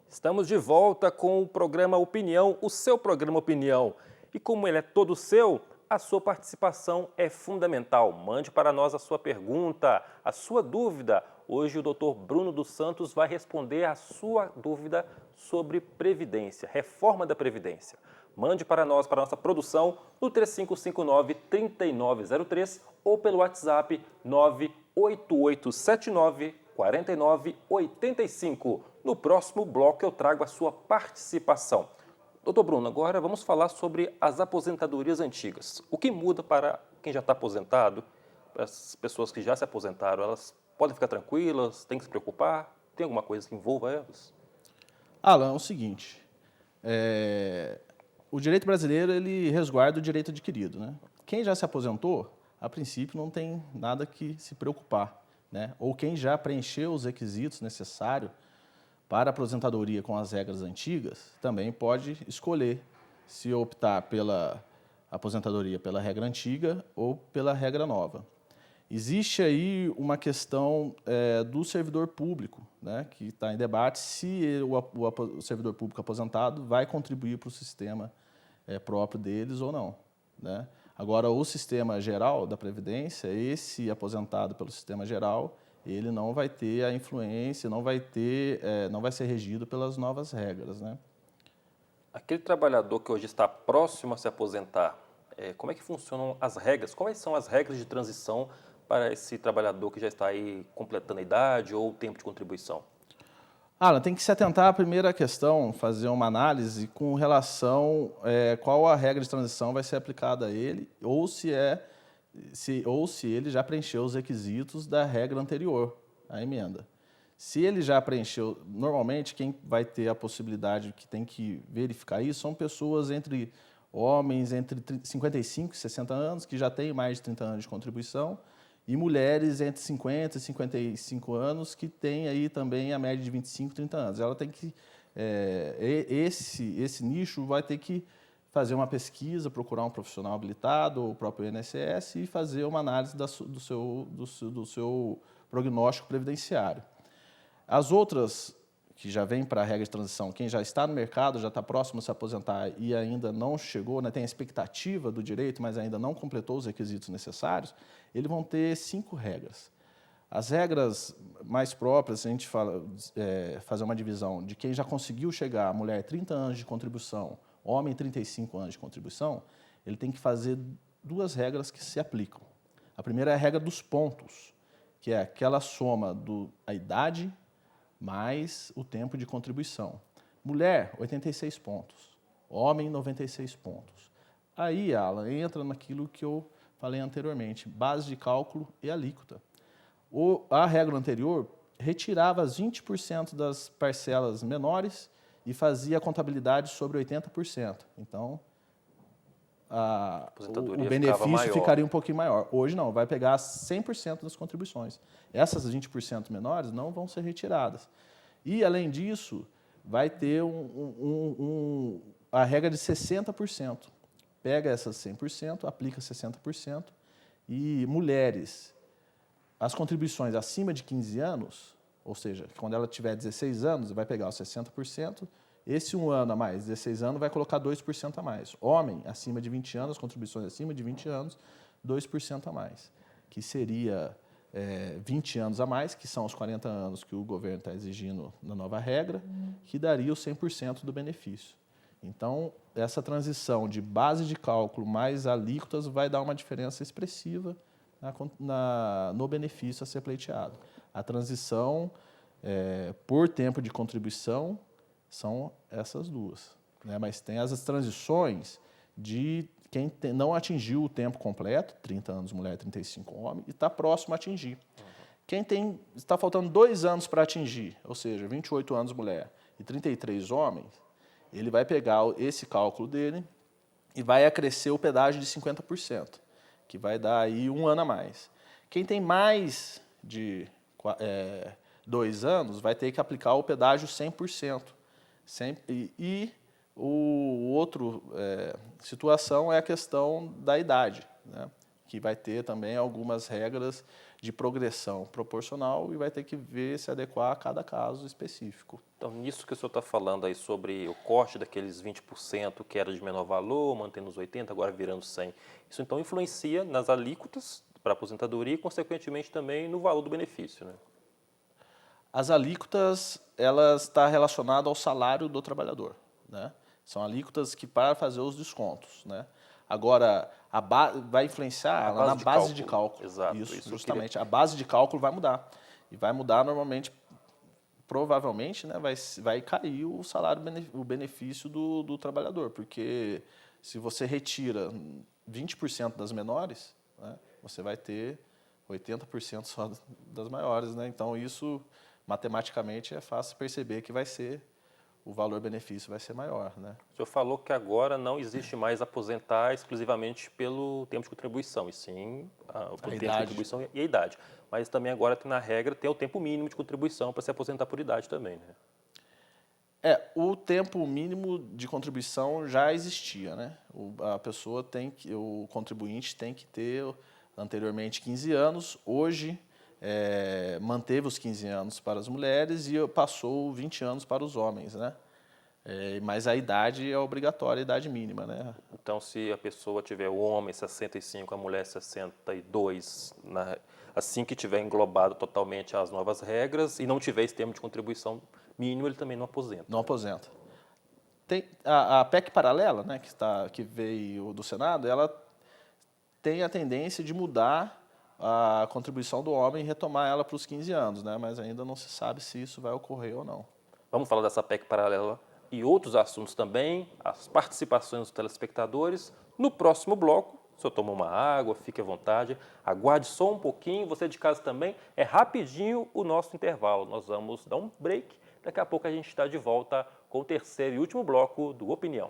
Estamos de volta com o programa Opinião, o seu programa Opinião. E como ele é todo seu, a sua participação é fundamental. Mande para nós a sua pergunta, a sua dúvida. Hoje o Dr. Bruno dos Santos vai responder a sua dúvida sobre Previdência, reforma da Previdência. Mande para nós, para a nossa produção, no 3559-3903 ou pelo WhatsApp 98879-4985. No próximo bloco eu trago a sua participação. Doutor Bruno, agora vamos falar sobre as aposentadorias antigas. O que muda para quem já está aposentado, para as pessoas que já se aposentaram, elas podem ficar tranquilas, têm que se preocupar? Tem alguma coisa que envolva elas? Alan, é o seguinte, o direito brasileiro ele resguarda o direito adquirido, né? Quem já se aposentou, a princípio não tem nada que se preocupar, né? Ou quem já preencheu os requisitos necessários para a aposentadoria com as regras antigas, também pode escolher se optar pela aposentadoria pela regra antiga ou pela regra nova. Existe aí uma questão do servidor público, né, que está em debate se o servidor público aposentado vai contribuir para o sistema próprio deles ou não, né? Agora, o sistema geral da Previdência, esse aposentado pelo sistema geral, ele não vai ter a influência, não vai ser regido pelas novas regras, né? Aquele trabalhador que hoje está próximo a se aposentar, como é que funcionam as regras? Quais são as regras de transição para esse trabalhador que já está aí completando a idade ou o tempo de contribuição? Alan, tem que se atentar à primeira questão, fazer uma análise com relação qual a regra de transição vai ser aplicada a ele ou se ele já preencheu os requisitos da regra anterior, a emenda. Se ele já preencheu, normalmente quem vai ter a possibilidade, que tem que verificar isso, são pessoas homens entre 55 e 60 anos, que já têm mais de 30 anos de contribuição, e mulheres entre 50 e 55 anos, que têm aí também a média de 25 e 30 anos. Ela tem que, esse nicho vai ter que fazer uma pesquisa, procurar um profissional habilitado, ou o próprio INSS, e fazer uma análise do seu prognóstico previdenciário. As outras, que já vêm para a regra de transição, quem já está no mercado, já está próximo a se aposentar e ainda não chegou, né, tem a expectativa do direito, mas ainda não completou os requisitos necessários, eles vão ter 5 regras. As regras mais próprias, se a gente fazer uma divisão de quem já conseguiu chegar, mulher 30 anos de contribuição, homem 35 anos de contribuição, ele tem que fazer 2 regras que se aplicam. A primeira é a regra dos pontos, que é aquela soma da idade mais o tempo de contribuição. Mulher, 86 pontos. Homem, 96 pontos. Aí, Alan, entra naquilo que eu falei anteriormente, base de cálculo e alíquota. A regra anterior retirava as 20% das parcelas menores e fazia a contabilidade sobre 80%. Então, o benefício ficaria um pouquinho maior. Hoje não, vai pegar 100% das contribuições. Essas 20% menores não vão ser retiradas. E, além disso, vai ter a regra de 60%. Pega essas 100%, aplica 60%. E mulheres, as contribuições acima de 15 anos, ou seja, quando ela tiver 16 anos, vai pegar os 60%. Esse 1 ano a mais, 16 anos, vai colocar 2% a mais. Homem, acima de 20 anos, contribuições acima de 20 anos, 2% a mais. Que seria 20 anos a mais, que são os 40 anos que o governo está exigindo na nova regra, que daria o 100% do benefício. Então, essa transição de base de cálculo mais alíquotas vai dar uma diferença expressiva no benefício a ser pleiteado. A transição por tempo de contribuição são essas 2. Né? Mas tem as transições de quem não atingiu o tempo completo, 30 anos mulher, 35 homem, e está próximo a atingir. Quem está faltando 2 anos para atingir, ou seja, 28 anos mulher e 33 homens, ele vai pegar esse cálculo dele e vai acrescer o pedágio de 50%, que vai dar aí 1 ano a mais. Quem tem mais de 2 anos vai ter que aplicar o pedágio 100%, O outro situação é a questão da idade, né? Que vai ter também algumas regras de progressão proporcional e vai ter que ver se adequar a cada caso específico. Então, nisso que o senhor está falando aí sobre o corte daqueles 20% que era de menor valor, mantendo os 80%, agora virando 100%, isso então influencia nas alíquotas para aposentadoria e, consequentemente, também no valor do benefício, né? As alíquotas, elas estão relacionadas ao salário do trabalhador, né? São alíquotas que para fazer os descontos, né? Agora, vai influenciar na base de cálculo. Exato. Isso justamente. A base de cálculo vai mudar. E vai mudar normalmente, provavelmente, né, vai cair o salário, o benefício do trabalhador. Porque se você retira 20% das menores, né, você vai ter 80% só das maiores, né? Então, isso, matematicamente, é fácil perceber que o valor-benefício vai ser maior, né? O senhor falou que agora não existe mais aposentar exclusivamente pelo tempo de contribuição, e sim o tempo de contribuição e a idade. Mas também agora, na regra, tem o tempo mínimo de contribuição para se aposentar por idade também, né? O tempo mínimo de contribuição já existia, né? O contribuinte tem que ter anteriormente 15 anos, hoje manteve os 15 anos para as mulheres e passou 20 anos para os homens, né? Mas a idade é obrigatória, a idade mínima, né? Então, se a pessoa tiver o homem 65, a mulher 62, assim que tiver englobado totalmente as novas regras e não tiver esse termo de contribuição mínimo, ele também não aposenta. Não aposenta. Tem a PEC paralela, né, que veio do Senado, ela tem a tendência de mudar a contribuição do homem e retomar ela para os 15 anos, né? Mas ainda não se sabe se isso vai ocorrer ou não. Vamos falar dessa PEC paralela e outros assuntos também, as participações dos telespectadores. No próximo bloco, o senhor toma uma água, fique à vontade, aguarde só um pouquinho, você de casa também, é rapidinho o nosso intervalo. Nós vamos dar um break, daqui a pouco a gente está de volta com o terceiro e último bloco do Opinião.